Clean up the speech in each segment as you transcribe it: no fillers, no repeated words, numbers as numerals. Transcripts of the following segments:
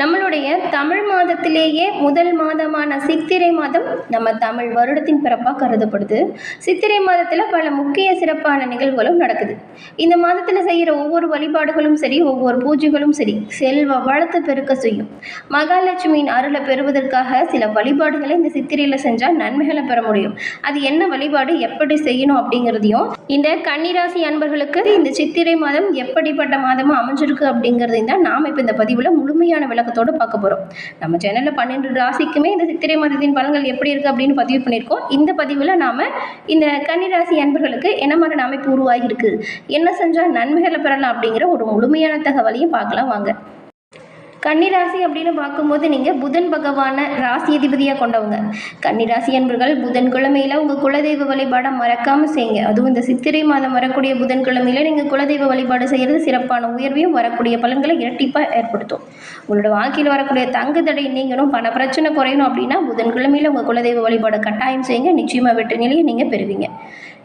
நம்மளுடைய தமிழ் மாதத்திலேயே முதல் மாதமான சித்திரை மாதம் நம்ம தமிழ் வருடத்தின் பிறப்பாக கருதப்படுது. சித்திரை மாதத்தில் பல முக்கிய சிறப்பான நிகழ்வுகளும் நடக்குது. இந்த மாதத்தில் செய்கிற ஒவ்வொரு வழிபாடுகளும் சரி, ஒவ்வொரு பூஜைகளும் சரி, செல்வ வளத்தை பெருக்க செய்யும். மகாலட்சுமியின் அருளை பெறுவதற்காக சில வழிபாடுகளை இந்த சித்திரையில் செஞ்சால் நன்மைகளை பெற முடியும். அது என்ன வழிபாடு, எப்படி செய்யணும் அப்படிங்கிறதையும், இந்த கன்னிராசி அன்பர்களுக்கு இந்த சித்திரை மாதம் எப்படிப்பட்ட மாதமாக அமைஞ்சிருக்கு அப்படிங்கிறதையும் தான் நாம் இப்போ இந்த பதிவில் முழுமையான விளக்கத்தோடு பார்க்க போகிறோம். நம்ம சேனலில் 12 ராசிக்குமே இந்த சித்திரை மாதத்தின் பலன்கள் எப்படி இருக்குது அப்படின்னு பதிவு பண்ணியிருக்கோம். இந்த பதிவில் நாம் இந்த கன்னிராசி அன்பர்களுக்கு என்ன மாதிரி அமைப்பு உருவாகியிருக்கு, என்ன செஞ்சால் நன்மைகளை பெறலாம் அப்படிங்கிற ஒரு முழுமையான தகவலையும் பார்க்கலாம் வாங்க. கன்னிராசி அப்படின்னு பார்க்கும்போது நீங்கள் புதன் பகவானை ராசி அதிபதியாக கொண்டவங்க. கன்னிராசி அன்பர்கள் புதன்கிழமையில் உங்கள் குலதெய்வ வழிபாடை மறக்காமல் செய்யுங்க. அதுவும் இந்த சித்திரை மாதம் வரக்கூடிய புதன்கிழமையில் நீங்கள் குலதெய்வ வழிபாடு செய்கிறது சிறப்பான உயர்வையும் வரக்கூடிய பலன்களை இரட்டிப்பாக ஏற்படுத்தும். உங்களோட வாழ்க்கையில் வரக்கூடிய தங்கு தடை நீங்கணும், பண பிரச்சனை குறையணும் அப்படின்னா புதன்கிழமையில் உங்கள் குலதெய்வ வழிபாடை கட்டாயம் செய்யுங்க. நிச்சயமாக வெற்றி நிலையை நீங்கள் பெறுவீங்க.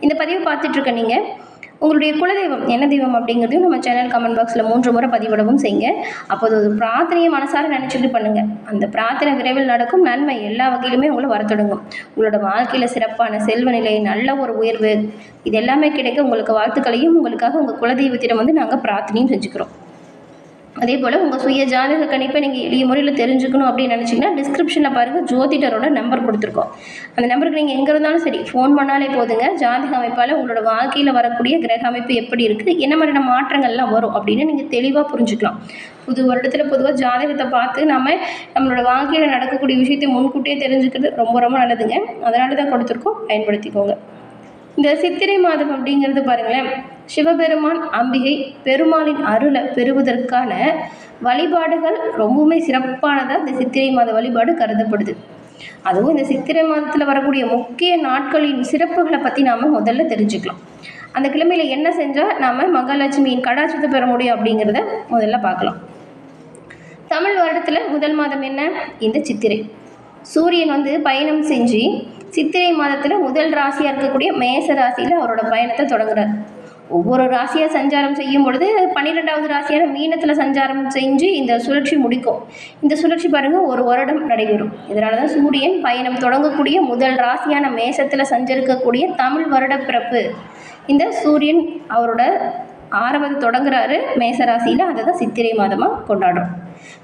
இந்த பதிவு பார்த்துட்ருக்க நீங்கள் உங்களுடைய குலதெய்வம் என்ன தெய்வம் அப்படிங்கிறதையும் நம்ம சேனல் கமெண்ட் பாக்ஸில் 3 முறை பதிவிடவும் செய்யுங்க. அப்போது ஒரு பிரார்த்தனையை மனசார நினச்சிட்டு பண்ணுங்கள். அந்த பிரார்த்தனை விரைவில் நடக்கும். நன்மை எல்லா வகையிலுமே உங்களை வர தொடங்கும். உங்களோட வாழ்க்கையில் சிறப்பான செல்வ நிலை, நல்ல ஒரு உயர்வு, இது எல்லாமே கிடைக்க உங்களுக்கு வாழ்த்துக்களையும் உங்களுக்காக உங்கள் குலதெய்வத்திடம் நாங்கள் பிரார்த்தனையும் செஞ்சுக்கிறோம். அதே போல் உங்கள் சுய ஜாதக கணிப்பை நீங்கள் எளிய முறையில் தெரிஞ்சுக்கணும் அப்படின்னு நினச்சிங்கன்னா டிஸ்கிரிப்ஷனில் பாருங்கள், ஜோதிடரோட நம்பர் கொடுத்துருக்கோம். அந்த நம்பருக்கு நீங்கள் எங்கே இருந்தாலும் சரி ஃபோன் பண்ணாலே போதுங்க. ஜாதக அமைப்பால் உங்களோட வாழ்க்கையில் வரக்கூடிய கிரக அமைப்பு எப்படி இருக்குது, என்ன மாதிரியான மாற்றங்கள்லாம் வரும் அப்படின்னு நீங்கள் தெளிவாக புரிஞ்சுக்கலாம். புது வருடத்தில் பொதுவாக ஜாதகத்தை பார்த்து நம்மளோட வாழ்க்கையில் நடக்கக்கூடிய விஷயத்தை முன்கூட்டியே தெரிஞ்சுக்கிறது ரொம்ப ரொம்ப நல்லதுங்க. அதனால தான் கொடுத்துருக்கோம், பயன்படுத்திக்கோங்க. இந்த சித்திரை மாதம் அப்படிங்கிறது பாருங்களேன், சிவபெருமான் அம்பிகை பெருமாளின் அருளை பெறுவதற்கான வழிபாடுகள் ரொம்பவுமே சிறப்பானதாக இந்த சித்திரை மாத வழிபாடு கருதப்படுது. அதுவும் இந்த சித்திரை மாதத்தில் வரக்கூடிய முக்கிய நாட்களின் சிறப்புகளை பற்றி நாம் முதல்ல தெரிஞ்சுக்கலாம். அந்த கிழமையில் என்ன செஞ்சால் நாம் மகாலட்சுமியின் கடாட்சத்தை பெற முடியும் அப்படிங்கிறத முதல்ல பார்க்கலாம். தமிழ் வருடத்தில் முதல் மாதம் என்ன? இந்த சித்திரை. சூரியன் பயணம் செஞ்சு சித்திரை மாதத்தில் முதல் ராசியாக இருக்கக்கூடிய மேச ராசியில் அவரோட பயணத்தை தொடங்குறார். ஒவ்வொரு ராசியாக சஞ்சாரம் செய்யும் பொழுது 12வது ராசியான மீனத்தில் சஞ்சாரம் செஞ்சு இந்த சுழற்சி முடிக்கும். இந்த சுழற்சி பாருங்கள், ஒரு வருடம் நடைபெறும். இதனால தான் சூரியன் பயணம் தொடங்கக்கூடிய முதல் ராசியான மேசத்தில் சஞ்சரிக்கக்கூடிய தமிழ் வருட பிறப்பு. இந்த சூரியன் அவரோட ஆரம்பத்தை தொடங்குறாரு மேசராசியில். அதை தான் சித்திரை மாதமாக கொண்டாடுறோம்.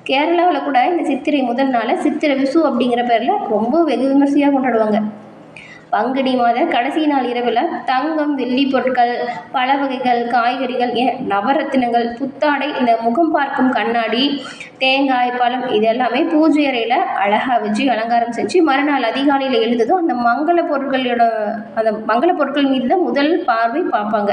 கேரளாவில் கூட இந்த சித்திரை முதல் நாளை சித்திரை விசு அப்படிங்கிற பேரில் ரொம்ப வெகு விமர்சையாக கொண்டாடுவாங்க. பங்குனி மாத கடைசி நாள் இரவில் தங்கம், வெள்ளி பொருட்கள், பல வகைகள், காய்கறிகள், நவரத்தினங்கள், புத்தாடை, இந்த முகம் பார்க்கும் கண்ணாடி, தேங்காய், பழம், இது எல்லாமே பூஜை அறையில் அழகாக வச்சு அலங்காரம் செஞ்சு மறுநாள் அதிகாலையில் எழுந்ததும் அந்த மங்கள பொருட்கள் மீது தான் முதல் பார்வை பார்ப்பாங்க.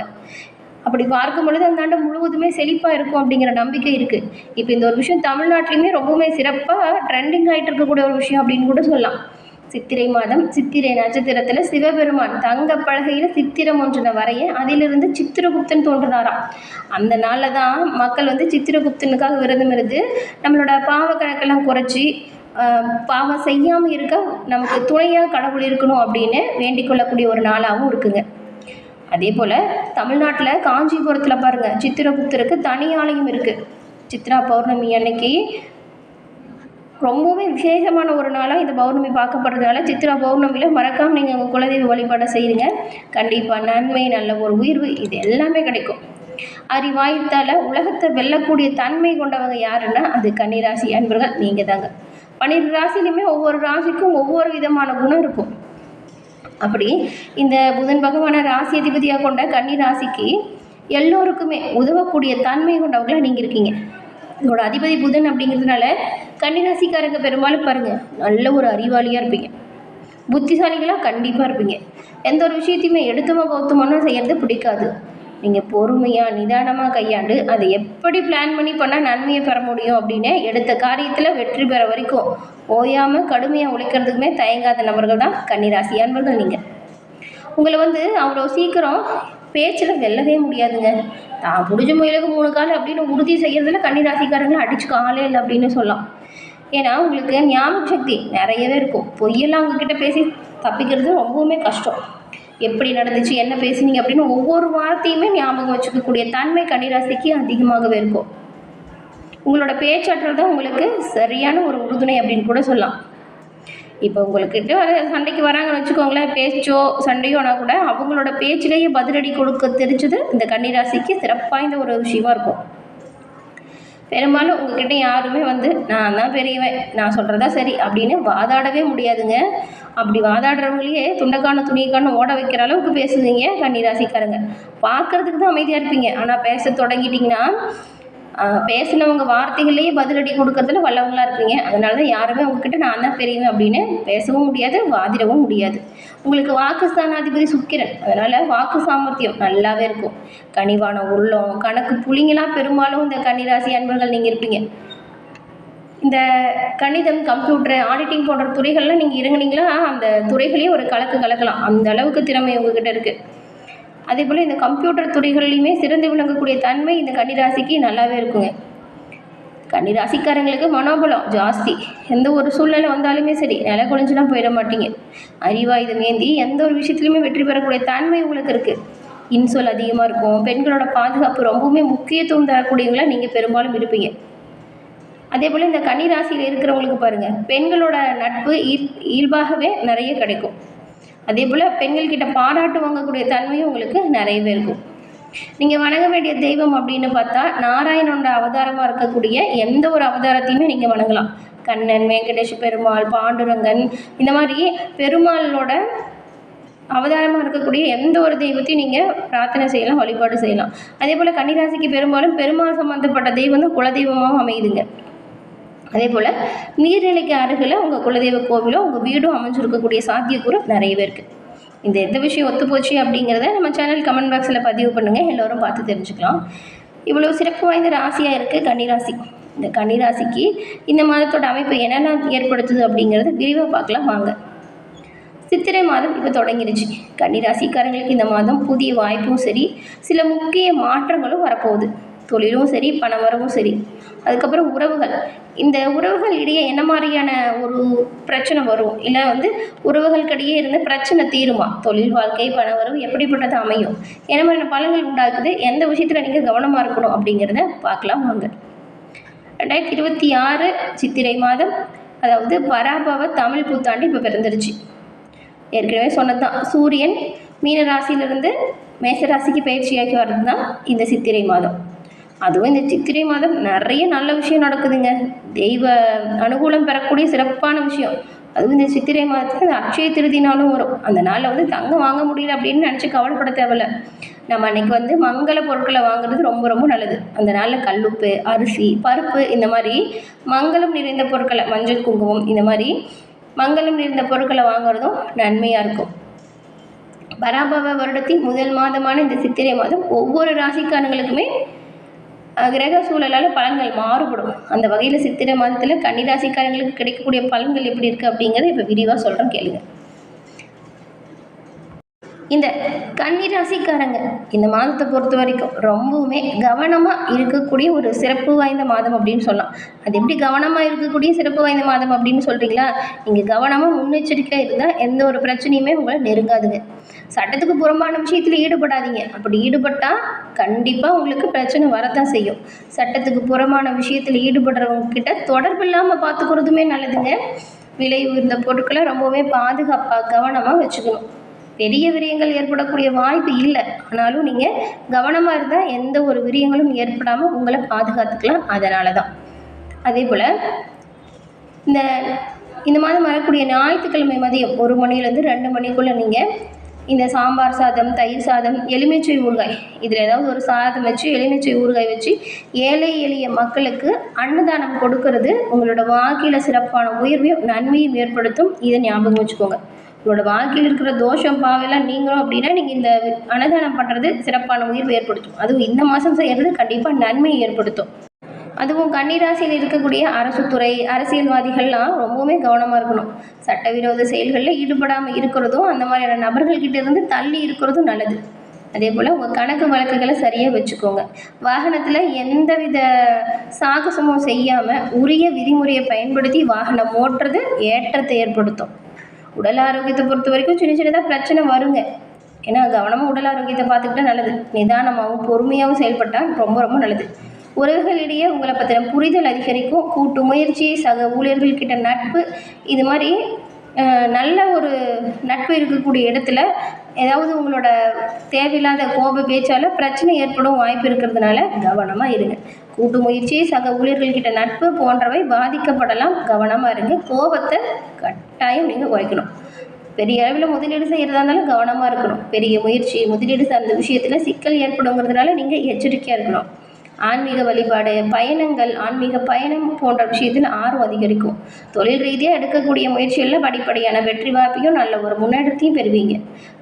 அப்படி பார்க்கும் பொழுது அந்த ஆண்டு முழுவதுமே செழிப்பாக இருக்கும் அப்படிங்கிற நம்பிக்கை இருக்குது. இப்போ இந்த ஒரு விஷயம் தமிழ்நாட்டிலையுமே ரொம்பவுமே சிறப்பாக ட்ரெண்டிங் ஆகிட்டு இருக்கக்கூடிய ஒரு விஷயம் அப்படின்னு கூட சொல்லலாம். சித்திரை மாதம் சித்திரை நட்சத்திரத்தில் சிவபெருமான் தங்க பலகையில் சித்திரம் ஒன்றின வரைய அதிலிருந்து சித்திரகுப்தன் தோன்றினாராம். அந்த நாளில் தான் மக்கள் சித்திரகுப்தனுக்காக விரதம் இருந்து நம்மளோட பாவ கணக்கெல்லாம் குறைச்சி பாவம் செய்யாமல் இருக்க நமக்கு துணையாக கடவுள் இருக்கணும் அப்படின்னு வேண்டிக் கொள்ளக்கூடிய ஒரு நாளாகவும் இருக்குங்க. அதே போல் தமிழ்நாட்டில் காஞ்சிபுரத்தில் பாருங்கள், சித்திரகுப்தருக்கு தனி ஆலயம் இருக்குது. சித்ரா பௌர்ணமி அன்னைக்கு ரொம்பவே விசேஷமான ஒரு நாளாக இந்த பௌர்ணமி பார்க்கப்படுறதுனால சித்ரா பௌர்ணமியில் மறக்காமல் நீங்கள் உங்கள் குலதெய்வ வழிபாடை செய்யுங்க. கண்டிப்பாக நன்மை, நல்ல ஒரு உயர்வு, இது எல்லாமே கிடைக்கும். அறிவாயத்தால் உலகத்தை வெல்லக்கூடிய தன்மை கொண்டவங்க யாருன்னா அது கன்னிராசி அன்பர்கள் நீங்கள் தாங்க. 12 ராசிலையுமே ஒவ்வொரு ராசிக்கும் ஒவ்வொரு விதமான குணம் இருக்கும். அப்படி இந்த புதன் பகவான ராசி அதிபதியாக கொண்ட கன்னி ராசிக்கு எல்லோருக்குமே உதவக்கூடிய தன்மை கொண்டவங்களாக நீங்கள் இருக்கீங்க. இதோட அதிபதி புதன் அப்படிங்கிறதுனால கன்னிராசிக்காரங்க பெரும்பாலும் பாருங்கள், நல்ல ஒரு அறிவாளியாக இருப்பீங்க, புத்திசாலிகளாக கண்டிப்பாக இருப்பீங்க. எந்த ஒரு விஷயத்தையுமே எடுத்தமாக கௌத்தமாக செய்கிறது பிடிக்காது. நீங்கள் பொறுமையாக நிதானமாக கையாண்டு அதை எப்படி பிளான் பண்ணி பண்ணால் நன்மையை பெற முடியும் அப்படின்னு எடுத்த காரியத்தில் வெற்றி பெற வரைக்கும் ஓயாமல் கடுமையாக உழைக்கிறதுக்குமே தயங்காத நபர்கள் தான் கன்னிராசி அன்பர்கள். நீங்கள் உங்களை அவ்வளோ சீக்கிரம் பேச்சில் வெல்லவே முடியாதுங்க. தான் புடிச்ச முயலுக்கு 3 கால் அப்படின்னு உறுதி செய்கிறதுல கன்னிராசிக்காரங்களை அடிச்சுக்க ஆளே இல்லை அப்படின்னு சொல்லலாம். ஏன்னா உங்களுக்கு ஞாபக சக்தி நிறையவே இருக்கும். பொய்யெல்லாம் அவங்கக்கிட்ட பேசி தப்பிக்கிறது ரொம்பவுமே கஷ்டம். எப்படி நடந்துச்சு, என்ன பேசுனீங்க அப்படின்னு ஒவ்வொரு வார்த்தையுமே ஞாபகம் வச்சுக்கக்கூடிய தன்மை கன்னிராசிக்கு அதிகமாகவே இருக்கும். உங்களோட பேச்சாற்றல் தான் உங்களுக்கு சரியான ஒரு உறுதுணை அப்படின்னு கூட சொல்லலாம். இப்போ உங்கள்கிட்ட சண்டைக்கு வராங்கன்னு வச்சுக்கோங்களேன், பேச்சோ சண்டையோ ஆனால் கூட அவங்களோட பேச்சிலேயே பதிலடி கொடுக்க தெரிஞ்சது இந்த கன்னிராசிக்கு சிறப்பாய்ந்த ஒரு விஷயமா இருக்கும். பெரும்பாலும் உங்ககிட்ட யாருமே நான் தான் பெரியவன், நான் சொல்கிறதா சரி அப்படின்னு வாதாடவே முடியாதுங்க. அப்படி வாதாடுறவங்களையே துண்டைக்கான துணிக்கான ஓட வைக்கிற அளவுக்கு பேசுவீங்க கன்னிராசிக்காரங்க. பார்க்குறதுக்கு தான் அமைதியாக இருப்பீங்க, ஆனால் பேச தொடங்கிட்டிங்கன்னா பேசினவங்க வார்த்தைகள்லேயே பதிலடி கொடுக்கறதுல வல்லவங்களாக இருப்பீங்க. அதனால தான் யாருமே உங்ககிட்ட நான் தான் பெரியவன் அப்படின்னு பேசவும் முடியாது, வாதிடவும் முடியாது. உங்களுக்கு வாக்கு ஸ்தானாதிபதி சுக்கிரன், அதனால் வாக்கு சாமர்த்தியம் நல்லாவே இருக்கும். கனிவான உள்ளம், கணக்கு புள்ளிங்களாம் பெரும்பாலும் இந்த கன்னிராசி அன்பர்கள் நீங்கள் இருப்பீங்க. இந்த கணிதம், கம்ப்யூட்டர், ஆடிட்டிங் போன்ற துறைகள்லாம் நீங்கள் இறங்குனீங்களா அந்த துறைகளையே ஒரு கலக்கலாம். அந்த அளவுக்கு திறமை உங்ககிட்ட இருக்குது. அதே போல் இந்த கம்ப்யூட்டர் துறைகள்லையுமே சிறந்து விளங்கக்கூடிய தன்மை இந்த கன்னிராசிக்கு நல்லாவே இருக்குங்க. கன்னிராசிக்காரங்களுக்கு மனோபலம் ஜாஸ்தி. எந்த ஒரு சூழ்நிலை வந்தாலுமே சரி நில குலைஞ்செல்லாம் போயிட மாட்டீங்க. அறிவாயுதம் ஏந்தி எந்த ஒரு விஷயத்துலையுமே வெற்றி பெறக்கூடிய தன்மை உங்களுக்கு இருக்குது. இன்சொல் அதிகமாக இருக்கும். பெண்களோட பாதுகாப்பு ரொம்பவுமே முக்கியத்துவம் தரக்கூடியவங்களா நீங்கள் பெரும்பாலும் இருப்பீங்க. அதே போல் இந்த கன்னிராசியில் இருக்கிறவங்களுக்கு பாருங்கள், பெண்களோட நட்பு இயல்பாகவே நிறைய கிடைக்கும். அதே போல் பெண்கள்கிட்ட பாராட்டு வாங்கக்கூடிய தன்மையும் உங்களுக்கு நிறையவே இருக்கும். நீங்கள் வணங்க வேண்டிய தெய்வம் அப்படின்னு பார்த்தா நாராயணனோட அவதாரமாக இருக்கக்கூடிய எந்த ஒரு அவதாரத்தையுமே நீங்கள் வணங்கலாம். கண்ணன், வெங்கடேஷ் பெருமாள், பாண்டுரங்கன், இந்த மாதிரி பெருமாளோட அவதாரமாக இருக்கக்கூடிய எந்த ஒரு தெய்வத்தையும் நீங்கள் பிரார்த்தனை செய்யலாம், வழிபாடு செய்யலாம். அதே போல் கன்னிராசிக்கு பெரும்பாலும் பெருமாள் சம்மந்தப்பட்ட தெய்வம் தான் குலதெய்வமாகவும் அமையுதுங்க. அதே போல் நீர்நிலைக்கு அருகில் உங்கள் குலதெய்வ கோவிலோ உங்கள் வீடும் அமைஞ்சிருக்கக்கூடிய சாத்தியக்கூறு நிறையவே இருக்குது. எந்த விஷயம் ஒத்துப்போச்சு அப்படிங்கிறத நம்ம சேனல் கமெண்ட் பாக்ஸில் பதிவு பண்ணுங்கள், எல்லோரும் பார்த்து தெரிஞ்சுக்கலாம். இவ்வளோ சிறப்பு வாய்ந்த ராசியாக இருக்குது கன்னிராசி. இந்த கன்னிராசிக்கு இந்த மாதத்தோட அமைப்பு என்னெல்லாம் ஏற்படுத்துது அப்படிங்கிறத விரிவாக பார்க்கலாம் வாங்க. சித்திரை மாதம் இப்போ தொடங்கிடுச்சு. கன்னிராசிக்காரங்களுக்கு இந்த மாதம் புதிய வாய்ப்பும் சரி, சில முக்கிய மாற்றங்களும் வரப்போகுது. தொழிலும் சரி, பணவரவும் சரி. அதுக்கப்புறம் உறவுகள், இந்த உறவுகள் இடையே என்ன மாதிரியான ஒரு பிரச்சனை வரும், இல்லை உறவுகளுக்கிடையே இருந்த பிரச்சனை தீருமா, தொழில் வாழ்க்கை, பணவரவு எப்படிப்பட்டது அமையும், என்ன மாதிரியான பலன்கள் உண்டாக்குது, எந்த விஷயத்தில் நீங்கள் கவனமாக இருக்கணும் அப்படிங்கிறத பார்க்கலாம் வாங்க. 2026 சித்திரை மாதம், அதாவது பராபவ தமிழ் புத்தாண்டு இப்போ பிறந்துருச்சு. ஏற்கனவே சொன்னது தான், சூரியன் மீன ராசியிலிருந்து மேசராசிக்கு பயிற்சியாகி வர்றது தான் இந்த சித்திரை மாதம். அதுவும் இந்த சித்திரை மாதம் நிறைய நல்ல விஷயம் நடக்குதுங்க. தெய்வ அனுகூலம் பெறக்கூடிய சிறப்பான விஷயம். அதுவும் இந்த சித்திரை மாதத்துக்கு அந்த அட்சய திருதி நாளும் வரும். அந்த நாளில் தங்கம் வாங்க முடியல அப்படின்னு நினச்சி கவலைப்பட தேவையில்ல. நம்ம அன்றைக்கி மங்கள பொருட்களை வாங்குறது ரொம்ப ரொம்ப நல்லது. அந்த நாளில் கல்லுப்பு, அரிசி, பருப்பு, இந்த மாதிரி மங்களம் நிறைந்த பொருட்களை, மஞ்சள், குங்குமம், இந்த மாதிரி மங்களம் நிறைந்த பொருட்களை வாங்குறதும் நன்மையாக இருக்கும். பராபவ வருடத்தின் முதல் மாதமான இந்த சித்திரை மாதம் ஒவ்வொரு ராசிக்காரங்களுக்குமே கிரக சூழலால் பலன்கள் மாறுபடும். அந்த வகையில் சித்திரை மாதத்தில் கன்னிராசிக்காரங்களுக்கு கிடைக்கக்கூடிய பலன்கள் எப்படி இருக்குது அப்படிங்கிறத இப்போ விரிவாக சொல்கிறேன் கேளுங்க. இந்த கன்னிராசிக்காரங்க இந்த மாதத்தை பொறுத்த வரைக்கும் ரொம்பவுமே கவனமாக இருக்கக்கூடிய ஒரு சிறப்பு வாய்ந்த மாதம் அப்படின்னு சொல்லலாம். அது எப்படி கவனமாக இருக்கக்கூடிய சிறப்பு வாய்ந்த மாதம் அப்படின்னு சொல்கிறீங்களா? நீங்கள் கவனமாக முன்னெச்சரிக்கையாக இருந்தால் எந்த ஒரு பிரச்சனையுமே உங்களை நெருங்காதுங்க. சட்டத்துக்கு புறம்பான விஷயத்தில் ஈடுபடாதீங்க. அப்படி ஈடுபட்டால் கண்டிப்பாக உங்களுக்கு பிரச்சனை வரத்தான் செய்யும். சட்டத்துக்கு புறமான விஷயத்தில் ஈடுபடுறவங்க கிட்ட தொடர்பு இல்லாமல் பார்த்துக்கிறதுமே நல்லதுங்க. விலை உயர்ந்த பொருட்களை ரொம்பவே பாதுகாப்பாக கவனமாக வச்சுக்கணும். பெரிய விரயங்கள் ஏற்படக்கூடிய வாய்ப்பு இல்லை, ஆனாலும் நீங்கள் கவனமாக இருந்தால் எந்த ஒரு விரயங்களும் ஏற்படாமல் உங்களை பாதுகாத்துக்கலாம். அதனால தான். அதே போல் இந்த மாதம் வரக்கூடிய ஞாயிற்றுக்கிழமை மதியம் 1 மணிலேருந்து 2 மணிக்குள்ளே நீங்கள் இந்த சாம்பார் சாதம், தயிர் சாதம், எலுமிச்சை ஊறுகாய், இதில் ஏதாவது ஒரு சாதம் வச்சு எலுமிச்சை ஊறுகாய் வச்சு ஏழை எளிய மக்களுக்கு அன்னதானம் கொடுக்கறது உங்களோட வாழ்க்கையில் சிறப்பான உயர்வையும் நன்மையும் ஏற்படுத்தும். இதை ஞாபகம் வச்சுக்கோங்க. உங்களோட வாழ்க்கையில் இருக்கிற தோஷம் பாவெல்லாம் நீங்களும் அப்படின்னா நீங்கள் இந்த அன்னதானம் பண்ணுறது சிறப்பான உயர்வு ஏற்படுத்தும். அதுவும் இந்த மாதம் செய்கிறது கண்டிப்பாக நன்மை ஏற்படுத்தும். அதுவும் கன்னிராசியில் இருக்கக்கூடிய அரசு துறை, அரசியல்வாதிகள்லாம் ரொம்பவுமே கவனமாக இருக்கணும். சட்டவிரோத செயல்களில் ஈடுபடாமல் இருக்கிறதும், அந்த மாதிரியான நபர்கள்கிட்ட இருந்து தள்ளி இருக்கிறதும் நல்லது. அதே போல் உங்கள் கணக்கு வழக்குகளை சரியாக வச்சுக்கோங்க. வாகனத்தில் எந்தவித சாகசமும் செய்யாமல் உரிய விதிமுறையை பயன்படுத்தி வாகனம் ஓட்டுறது ஏற்றத்தை ஏற்படுத்தும். உடல் ஆரோக்கியத்தை பொறுத்த வரைக்கும் சின்னதாக பிரச்சனை வருங்க. ஏன்னா கவனமாக உடல் ஆரோக்கியத்தை பார்த்துக்கிட்டா நல்லது. நிதானமாகவும் பொறுமையாகவும் செயல்பட்டால் ரொம்ப ரொம்ப நல்லது. உறவுகளிடையே உங்களை பற்றின புரிதல் அதிகரிக்கும். கூட்டு முயற்சி, சக ஊழியர்கள்கிட்ட நட்பு, இது மாதிரி நல்ல ஒரு நட்பு இருக்கக்கூடிய இடத்துல ஏதாவது உங்களோட தேவையில்லாத கோப பேச்சால் பிரச்சனை ஏற்படும் வாய்ப்பு இருக்கிறதுனால கவனமாக இருங்க. கூட்டு முயற்சி, சக ஊழியர்கள்கிட்ட நட்பு போன்றவை பாதிக்கப்படலாம். கவனமாக இருங்க. கோபத்தை கட்டாயம் நீங்கள் குறைக்கணும். பெரிய அளவில் முதலீடு செய்கிறதா இருந்தாலும் கவனமாக இருக்கணும். பெரிய முயற்சி, முதலீடு சார்ந்த விஷயத்தில் சிக்கல் ஏற்படுங்கிறதுனால நீங்கள் எச்சரிக்கையாக இருக்கணும். ஆன்மீக வழிபாடு, பயணங்கள், ஆன்மீக பயணம் போன்ற விஷயத்தில் ஆர்வம் அதிகரிக்கும். தொழில் ரீதியாக எடுக்கக்கூடிய முயற்சிகளில் படிப்படியான வெற்றி வாய்ப்பையும் நல்ல ஒரு முன்னேற்றத்தையும் பெறுவீங்க.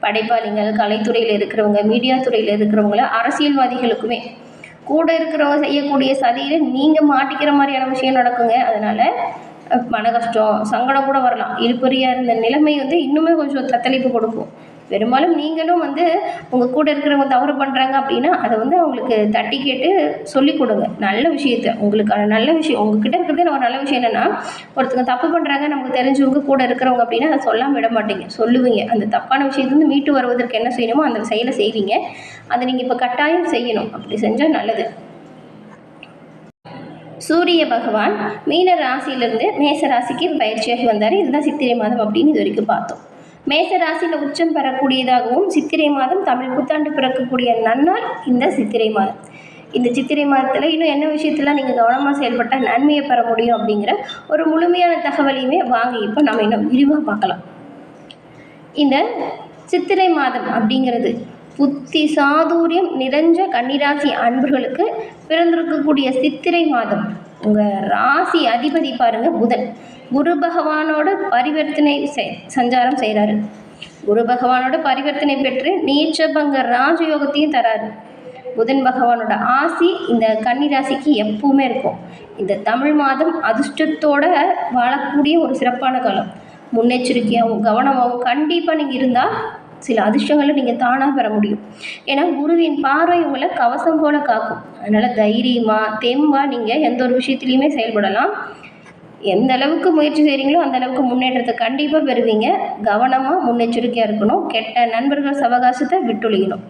படைப்பாளிகள், கலைத்துறையில் இருக்கிறவங்க, மீடியா துறையில் இருக்கிறவங்கள, அரசியல்வாதிகளுக்குமே கூட இருக்கிறவங்க செய்யக்கூடிய சதியில் நீங்கள் மாட்டிக்கிற மாதிரியான விஷயம் நடக்குங்க. அதனால் மன கஷ்டம், சங்கடம் கூட வரலாம். இழுபறியாக இருந்த நிலைமை இன்னுமே கொஞ்சம் தத்தளிப்பு கொடுக்கும். பெரும்பாலும் நீங்களும் உங்கள் கூட இருக்கிறவங்க தவறு பண்ணுறாங்க அப்படின்னா அதை அவங்களுக்கு தட்டி கேட்டு சொல்லிக் கொடுங்க. நல்ல விஷயத்த, உங்களுக்கான நல்ல விஷயம் உங்ககிட்ட இருக்கிறதே ஒரு நல்ல விஷயம் என்னென்னா, ஒருத்தங்க தப்பு பண்ணுறாங்க நமக்கு தெரிஞ்சவங்க கூட இருக்கிறவங்க அப்படின்னா அதை சொல்லாமல் விட மாட்டீங்க, சொல்லுவீங்க. அந்த தப்பான விஷயத்துலேருந்து மீட்டு வருவதற்கு என்ன செய்யணுமோ அந்த செயலை செய்வீங்க. அதை நீங்கள் இப்போ கட்டாயம் செய்யணும். அப்படி செஞ்சால் நல்லது. சூரிய பகவான் மீன ராசியிலிருந்து மேச ராசிக்கு பயிற்சியாகி வந்தார். இதுதான் சித்திரை மாதம் அப்படின்னு இது வரைக்கும் பார்த்தோம். மேச ராசியில் உச்சம் பெறக்கூடியதாகவும் சித்திரை மாதம் தமிழ் புத்தாண்டு பிறக்கக்கூடிய நன்னாள் இந்த சித்திரை மாதம். இந்த சித்திரை மாதத்தில் இன்னும் என்ன விஷயத்தெல்லாம் நீங்கள் கவனமாக செயல்பட்டால் நன்மையை பெற முடியும் அப்படிங்கிற ஒரு முழுமையான தகவலையுமே வாங்கி இப்போ நம்ம இன்னும் விரிவாக பார்க்கலாம். இந்த சித்திரை மாதம் அப்படிங்கிறது புத்தி சாதுரியம் நிறைஞ்ச கன்னிராசி அன்பர்களுக்கு பிறந்திருக்கக்கூடிய சித்திரை மாதம். உங்கள் ராசி அதிபதி பாருங்கள் புதன், குரு பகவானோட பரிவர்த்தனை சஞ்சாரம் செய்கிறாரு. குரு பகவானோட பரிவர்த்தனை பெற்று நீச்சபங்க ராஜயோகத்தையும் தராரு. புதன் பகவானோட ஆசி இந்த கன்னிராசிக்கு எப்பவுமே இருக்கும். இந்த தமிழ் மாதம் அதிர்ஷ்டத்தோட வாழக்கூடிய ஒரு சிறப்பான காலம். முன்னெச்சரிக்கையாகவும் கவனமாகவும் கண்டிப்பாக நீங்கள் இருந்தால் சில அதிர்ஷ்டங்களை நீங்கள் தானாக பெற முடியும். ஏன்னா குருவின் பார்வை உங்களை கவசம் போல காக்கும். அதனால் தைரியமாக தெம்பாக நீங்கள் எந்த ஒரு விஷயத்துலையுமே செயல்படலாம். எந்த அளவுக்கு முயற்சி செய்கிறீங்களோ அந்த அளவுக்கு முன்னேற்றத்தை கண்டிப்பாக பெறுவீங்க. கவனமாக முன்னெச்சரிக்கையாக இருக்கணும். கெட்ட நண்பர்கள் சவகாசத்தை விட்டொழிக்கணும்.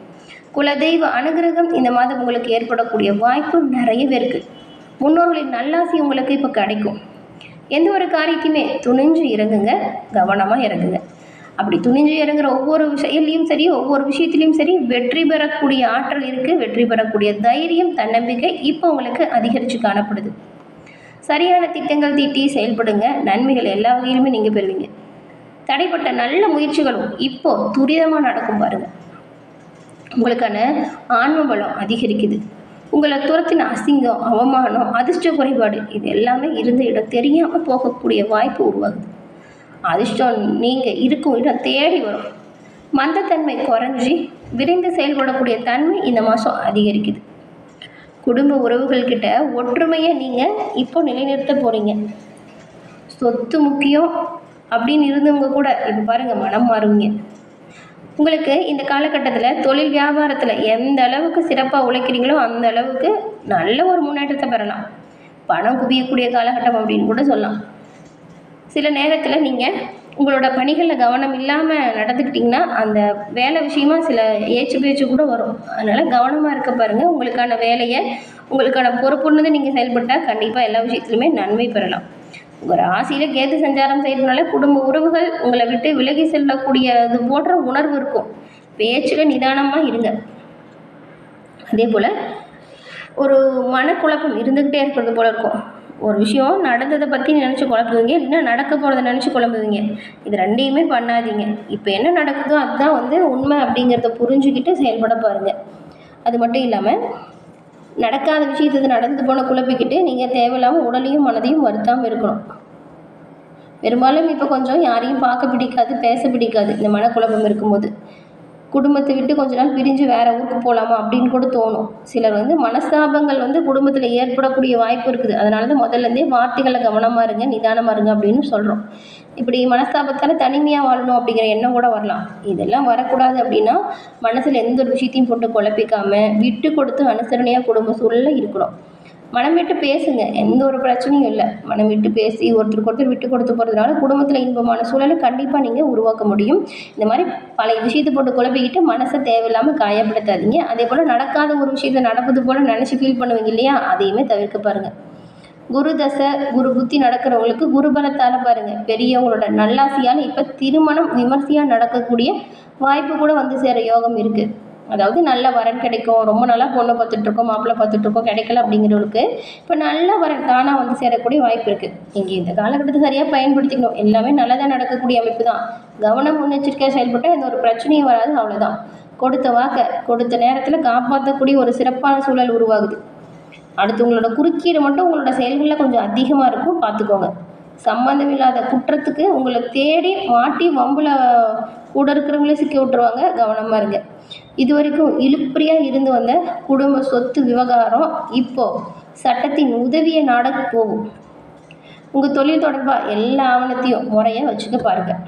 குலதெய்வ அனுகிரகம் இந்த மாதம் உங்களுக்கு ஏற்படக்கூடிய வாய்ப்பு நிறையவே இருக்குது. முன்னோர்களின் நல்லாசி உங்களுக்கு இப்போ கிடைக்கும். எந்த ஒரு காரியத்தையுமே துணிஞ்சு இறங்குங்க, கவனமாக இறங்குங்க. அப்படி துணிஞ்சு இறங்குற ஒவ்வொரு செயலையும் சரி, ஒவ்வொரு விஷயத்துலையும் சரி வெற்றி பெறக்கூடிய ஆற்றல் இருக்குது. வெற்றி பெறக்கூடிய தைரியம், தன்னம்பிக்கை இப்போ உங்களுக்கு அதிகரித்து காணப்படுது. சரியான திட்டங்கள் தீட்டி செயல்படுங்க. நன்மைகள் எல்லா வகையிலுமே நீங்கள் பெறுவீங்க. தடைப்பட்ட நல்ல முயற்சிகளும் இப்போ துரிதமாக நடக்கும் பாருங்கள். உங்களுக்கான ஆன்ம பலம் அதிகரிக்குது. உங்களை துரத்தின அசிங்கம், அவமானம், அதிர்ஷ்ட குறைபாடு இது எல்லாமே இருந்த இடம் தெரியாமல் போகக்கூடிய வாய்ப்பு உருவாகுது. அதிர்ஷ்டம் நீங்கள் இருக்கும் இடம் தேடி வரும். மந்தத்தன்மை குறைஞ்சி விரைந்து செயல்படக்கூடிய தன்மை இந்த மாதம் அதிகரிக்குது. குடும்ப உறவுகள்கிட்ட ஒற்றுமையை நீங்கள் இப்போ நிலைநிறுத்த போகிறீங்க. சொத்து முக்கியம் அப்படின்னு இருந்தவங்க கூட இப்போ பாருங்கள் மனம் மாறுவீங்க. உங்களுக்கு இந்த காலகட்டத்தில் தொழில் வியாபாரத்தில் எந்த அளவுக்கு சிறப்பாக உழைக்கிறீங்களோ அந்த அளவுக்கு நல்ல ஒரு முன்னேற்றத்தை பெறலாம். பணம் குவியக்கூடிய காலகட்டம் அப்படின்னு கூட சொல்லலாம். சில நேரத்தில் நீங்கள் உங்களோட பணிகளில் கவனம் இல்லாமல் நடந்துக்கிட்டிங்கன்னா அந்த வேலை விஷயமா சில ஏச்சு பேச்சு கூட வரும். அதனால் கவனமாக இருக்க பாருங்கள். உங்களுக்கான வேலையை, உங்களுக்கான பொறுப்புன்னு நீங்கள் செயல்பட்டால் கண்டிப்பாக எல்லா விஷயத்துலையுமே நன்மை பெறலாம். உங்கள் ராசியில் கேது சஞ்சாரம் செய்கிறதுனால குடும்ப உறவுகள் உங்களை விட்டு விலகி செல்லக்கூடியது போன்ற உணர்வு இருக்கும். பேச்சில் நிதானமாக இருங்க. அதே போல் ஒரு மனக்குழப்பம் இருந்துக்கிட்டே இருக்கிறது போல் இருக்கும். ஒரு விஷயம் நடந்ததை பற்றி நினச்சி குழம்புவீங்க, இல்லைன்னா நடக்க போகிறத நினச்சி குழம்புவீங்க. இது ரெண்டையுமே பண்ணாதீங்க. இப்போ என்ன நடக்குதோ அதுதான் உண்மை அப்படிங்கிறத புரிஞ்சுக்கிட்டு செயல்பட பாருங்கள். அது மட்டும் இல்லாமல் நடக்காத விஷயத்துக்கு நடந்து போன குழப்பிக்கிட்டு நீங்கள் தேவையில்லாமல் உடலையும் மனதையும் வருத்தாமல் இருக்கணும். பெரும்பாலும் இப்போ கொஞ்சம் யாரையும் பார்க்க பிடிக்காது, பேச பிடிக்காது. இந்த மனக்குழப்பம் இருக்கும்போது குடும்பத்தை விட்டு கொஞ்ச நாள் பிரிஞ்சு வேறு ஊருக்கு போகலாமா அப்படின்னு கூட தோணும். சிலர் மனஸ்தாபங்கள் குடும்பத்தில் ஏற்படக்கூடிய வாய்ப்பு இருக்குது. அதனால தான் முதல்லேருந்தே வார்த்தைகளை கவனமாக இருங்க, நிதானமாக இருங்க அப்படின்னு சொல்கிறோம். இப்படி மனஸ்தாபத்தால் தனிமையாக வாழணும் அப்படிங்கிற எண்ணம் கூட வரலாம். இதெல்லாம் வரக்கூடாது அப்படின்னா மனசில் எந்த ஒரு விஷயத்தையும் போட்டு குழப்பிக்காமல் விட்டு கொடுத்து அனுசரணையாக குடும்ப சூழலில் இருக்கணும். மனம் விட்டு பேசுங்க, எந்த ஒரு பிரச்சனையும் இல்லை. மனம் விட்டு பேசி ஒருத்தருக்கு ஒருத்தர் விட்டு கொடுத்து போகிறதுனால குடும்பத்தில் இன்பமான சூழலை கண்டிப்பாக நீங்கள் உருவாக்க முடியும். இந்த மாதிரி பழைய விஷயத்தை போட்டு குழப்பிக்கிட்டு மனசை தேவையில்லாமல் காயப்படுத்தாதீங்க. அதே போல் நடக்காத ஒரு விஷயத்தை நடப்பது போல் நினச்சி ஃபீல் பண்ணுவீங்க இல்லையா, அதையுமே தவிர்க்க பாருங்கள். குரு தசை குரு புத்தி நடக்கிறவங்களுக்கு குரு பலத்தால் பாருங்கள் பெரியவங்களோட நல்லாசியால் இப்போ திருமணம் விமர்சையாக நடக்கக்கூடிய வாய்ப்பு கூட வந்து சேர யோகம் இருக்குது. அதாவது நல்ல வரன் கிடைக்கும். ரொம்ப நாளாக பொண்ணை பார்த்துட்ருக்கோம், மாப்பிள்ளை பார்த்துட்ருக்கோம், கிடைக்கல அப்படிங்கிறவங்களுக்கு இப்போ நல்ல வரன் தானாக வந்து சேரக்கூடிய வாய்ப்பு இருக்குது. நீங்கள் இந்த காலகட்டத்தை சரியாக பயன்படுத்திக்கணும். எல்லாமே நல்லதாக நடக்கக்கூடிய அமைப்பு தான். கவனம் முன்னெச்சரிக்கையாக செயல்பட்டால் எந்த ஒரு பிரச்சனையும் வராது. அவ்வளோதான். கொடுத்த வாக்கை கொடுத்த நேரத்தில் காப்பாற்றக்கூடிய ஒரு சிறப்பான சூழல் உருவாகுது. அடுத்து உங்களோட குறுக்கீடு மட்டும் உங்களோட செயல்களில் கொஞ்சம் அதிகமாக இருக்கும், பார்த்துக்கோங்க. சம்மந்தமில்லாத குற்றத்துக்கு உங்களை தேடி மாட்டி வம்பில் கூட இருக்கிறவங்களே சிக்க விட்டுருவாங்க, கவனமாக இருங்க. இது வரைக்கும் இழுப்பறியாக இருந்து வந்த குடும்ப சொத்து விவகாரம் இப்போது சட்டத்தின் உதவியை நாட போகும். உங்கள் தொழில் தொடர்பாக எல்லா ஆவணத்தையும் முறையாக வச்சுக்க பாருங்கள்.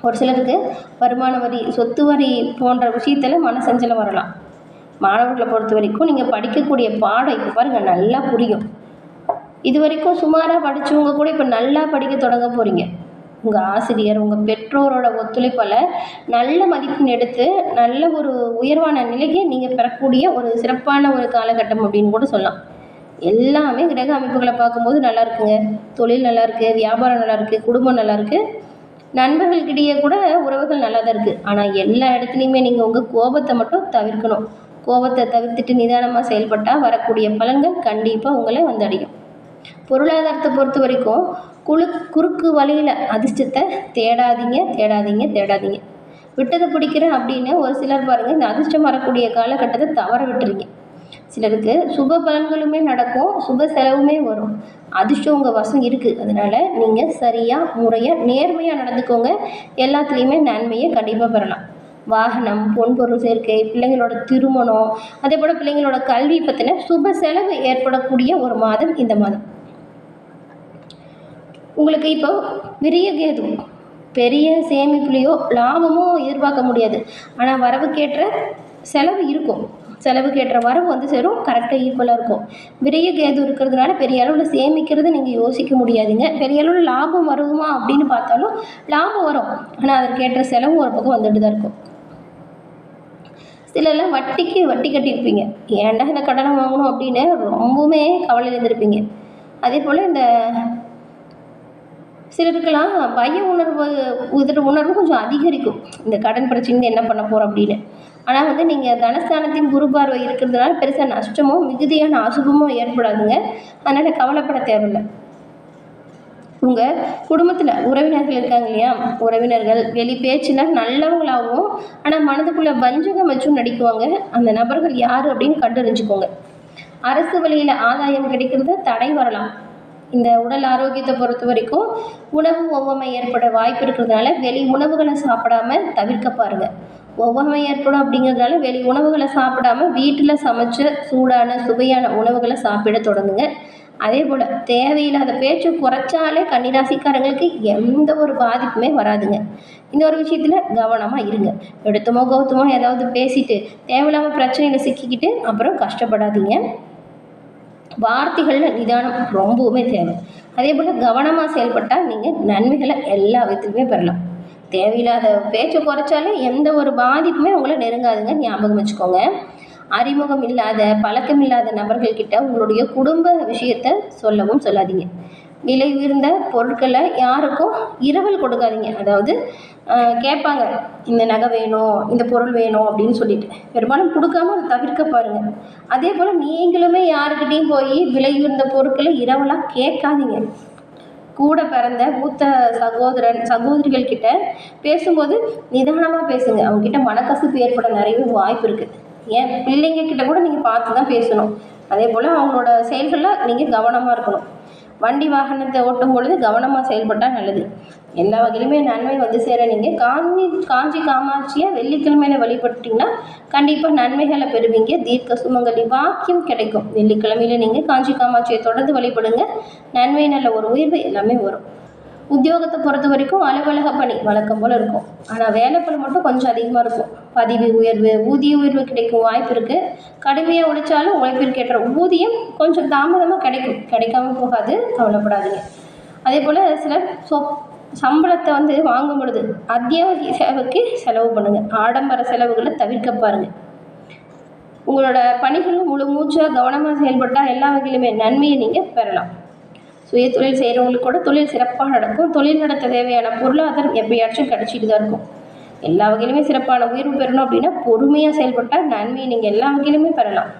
ஒரு சிலருக்கு வருமான வரி, சொத்து வரி போன்ற விஷயத்தில் மனசஞ்சலம் வரலாம். மாணவர்களை பொறுத்த வரைக்கும் நீங்கள் படிக்கக்கூடிய பாடம் இப்போ பாருங்கள் நல்லா புரியும். இது வரைக்கும் சுமாராக படித்தவங்க கூட இப்போ நல்லா படிக்க தொடங்க போகிறீங்க. உங்கள் ஆசிரியர், உங்கள் பெற்றோரோட ஒத்துழைப்பால் நல்ல மதிப்பெண் எடுத்து நல்ல ஒரு உயர்வான நிலைக்கு நீங்கள் பெறக்கூடிய ஒரு சிறப்பான ஒரு காலகட்டம் அப்படின்னு கூட சொல்லலாம். எல்லாமே கிரக அமைப்புகளை பார்க்கும்போது நல்லா இருக்குங்க. தொழில் நல்லா இருக்குது, வியாபாரம் நல்லா இருக்குது, குடும்பம் நல்லா இருக்குது, நண்பர்கள்கிட்டயே கூட உறவுகள் நல்லா தான் இருக்குது. ஆனால் எல்லா இடத்துலையுமே நீங்கள் உங்கள் கோபத்தை மட்டும் தவிர்க்கணும். கோபத்தை தவிர்த்துட்டு நிதானமாக செயல்பட்டால் வரக்கூடிய பலன்கள் கண்டிப்பாக உங்களை வந்தடையும். பொருளாதாரத்தை பொறுத்த வரைக்கும் குறுக்கு வழியில் அதிர்ஷ்டத்தை தேடாதீங்க. விட்டதை பிடிக்கிறேன் அப்படின்னு ஒரு சிலர் பாருங்கள், இந்த அதிர்ஷ்டம் வரக்கூடிய காலகட்டத்தை தவற விட்டுறீங்க. சிலருக்கு சுப பலன்களுமே நடக்கும், சுப செலவுமே வரும். அதிர்ஷ்டம் உங்கள் வசம் இருக்குது. அதனால் நீங்கள் சரியாக முறையாக நேர்மையாக நடந்துக்கோங்க. எல்லாத்துலேயுமே நன்மையை கண்டிப்பாக பெறலாம். வாகனம், பொன்பொருள் சேர்க்கை, பிள்ளைங்களோட திருமணம், அதே போல் பிள்ளைங்களோட கல்வி பற்றின சுப செலவு ஏற்படக்கூடிய ஒரு மாதம் இந்த மாதம். உங்களுக்கு இப்போ விரிய கேது, பெரிய சேமிப்புலையோ லாபமோ எதிர்பார்க்க முடியாது. ஆனால் வரவுக்கேற்ற செலவு இருக்கும். செலவுக்கேற்ற வரவு வந்து சேரும், கரெக்டாக ஈக்குவலாக இருக்கும். விரிய கேது இருக்கிறதுனால பெரிய அளவில் சேமிக்கிறது நீங்கள் யோசிக்க முடியாதுங்க. பெரிய அளவில் லாபம் வருமா அப்படின்னு பார்த்தாலும் லாபம் வரும், ஆனால் அதற்கேற்ற செலவும் ஒரு பக்கம் வந்துட்டு தான் இருக்கும். சிலர்லாம் வட்டி கட்டியிருப்பீங்க. ஏன்டா இந்த கடனை வாங்கணும் அப்படின்னு ரொம்பவுமே கவலையில் இருந்திருப்பீங்க. அதே போல் இந்த சிலருக்கெல்லாம் பய உணர்வு கொஞ்சம் அதிகரிக்கும். இந்த கடன் பிரச்சனை என்ன பண்ண போகிறோம் அப்படின்னு. ஆனால் வந்து நீங்கள் தனஸ்தானத்தின் குரு பார்வை இருக்கிறதுனால பெருசாக நஷ்டமோ மிகுதியான அசுபமோ ஏற்படாதுங்க. அதனால் கவலைப்பட தேவையில்லை. உங்கள் குடும்பத்தில் உறவினர்கள் இருக்காங்க இல்லையா, உறவினர்கள் வெளி பேச்சில் நல்லவங்களாகவும் ஆனால் மனதுக்குள்ளே வஞ்சகம் வச்சும் நடிக்குவாங்க. அந்த நபர்கள் யார் அப்படின்னு கண்டறிஞ்சுக்கோங்க. அரசு வழியில் ஆதாயம் கிடைக்கிறத தடை வரலாம். இந்த உடல் ஆரோக்கியத்தை பொறுத்த வரைக்கும் உணவு ஒவ்வாமை ஏற்பட வாய்ப்பு இருக்கிறதுனால வெளி உணவுகளை சாப்பிடாம தவிர்க்க பாருங்கள். ஒவ்வாமை ஏற்படும் அப்படிங்கிறதுனால வெளி உணவுகளை சாப்பிடாம வீட்டில் சமைச்ச சூடான சுவையான உணவுகளை சாப்பிட தொடங்குங்க. அதே போல் தேவையில்லாத பேச்சு குறைச்சாலே கன்னிராசிக்காரங்களுக்கு எந்த ஒரு பாதிப்புமே வராதுங்க. இந்த ஒரு விஷயத்தில் கவனமாக இருங்க. எடுத்தமோ கௌத்தமோ ஏதாவது பேசிட்டு தேவையில்லாமல் பிரச்சனையில் சிக்கிக்கிட்டு அப்புறம் கஷ்டப்படாதீங்க. வார்த்தைகளில் நிதானம் ரொம்பவுமே தேவை. அதே போல் கவனமாக செயல்பட்டால் நீங்கள் நன்மைகளை எல்லா விதத்துலையுமே பெறலாம். தேவையில்லாத பேச்சை குறைச்சாலே எந்த ஒரு பாதிப்புமே உங்களை நெருங்காதுங்க, ஞாபகம் வச்சுக்கோங்க. அறிமுகம் இல்லாத பழக்கம் இல்லாத நபர்கள்கிட்ட உங்களுடைய குடும்ப விஷயத்தை சொல்லவும் சொல்லாதீங்க. விலை உயர்ந்த பொருட்களை யாருக்கும் இரவல் கொடுக்காதீங்க. அதாவது கேட்பாங்க, இந்த நகை வேணும், இந்த பொருள் வேணும் அப்படின்னு சொல்லிட்டு பெரும்பாலும் கொடுக்காம அதை தவிர்க்க பாருங்கள். அதே போல் நீங்களுமே யாருக்கிட்டையும் போய் விலை உயர்ந்த பொருட்களை இரவலாக கேட்காதீங்க. கூட பிறந்த மூத்த சகோதரிகள் கிட்ட பேசும்போது நிதானமாக பேசுங்க. அவங்கக்கிட்ட மனக்கசப்பு ஏற்பட நிறைய வாய்ப்பு இருக்குது. ஏன் பிள்ளைங்க கிட்ட கூட நீங்கள் பார்த்து தான் பேசணும். அதே போல் அவங்களோட செயல்களில் நீங்கள் கவனமாக இருக்கணும். வண்டி வாகனத்தை ஓட்டும் பொழுது கவனமாக செயல்பட்டால் நல்லது. எல்லா வகையிலுமே நன்மை வந்து சேர நீங்கள் காஞ்சி காமாட்சியை வெள்ளிக்கிழமையில் வழிபட்டிங்கன்னா கண்டிப்பாக நன்மைகளை பெறுவீங்க. தீர்க்க சுமங்கலி வாக்கியம் கிடைக்கும். வெள்ளிக்கிழமையில் நீங்கள் காஞ்சி காமாட்சியை தொடர்ந்து வழிபடுங்க. நன்மை நல்ல ஒரு உயர்வு எல்லாமே வரும். உத்தியோகத்தை பொறுத்த வரைக்கும் அலுவலக பணி வழக்கம் போல் இருக்கும். ஆனால் வேலைப்பளு மட்டும் கொஞ்சம் அதிகமாக இருக்கும். பதவி உயர்வு, ஊதிய உயர்வு கிடைக்கும் வாய்ப்பு இருக்குது. கடுமையாக உழைச்சாலும் உழைப்பிற்கேற்ற ஊதியம் கொஞ்சம் தாமதமாக கிடைக்கும். கிடைக்காம போகாது, கவலைப்படாதீங்க. அதே போல் சிலர் சம்பளத்தை வாங்கும் பொழுது அத்தியாவசிய செலவுக்கு செலவு பண்ணுங்கள். ஆடம்பர செலவுகளை தவிர்க்க பாருங்கள். உங்களோட பணிகளும் முழு மூச்சாக கவனமாக செயல்பட்டால் எல்லா வகையிலுமே நன்மையை நீங்கள் பெறலாம். சுய தொழில் செய்கிறவங்களுக்கு கூட தொழில் சிறப்பாக நடக்கும். தொழில் நடத்த தேவையான பொருளாதாரம் எப்பயாச்சும் கிடச்சிட்டு தான் இருக்கும். எல்லா வகையிலுமே சிறப்பான உயர்வு பெறணும் அப்படின்னா பொறுமையாக செயல்பட்டால் நன்மையை நீங்கள் எல்லா வகையிலுமே பெறலாம்.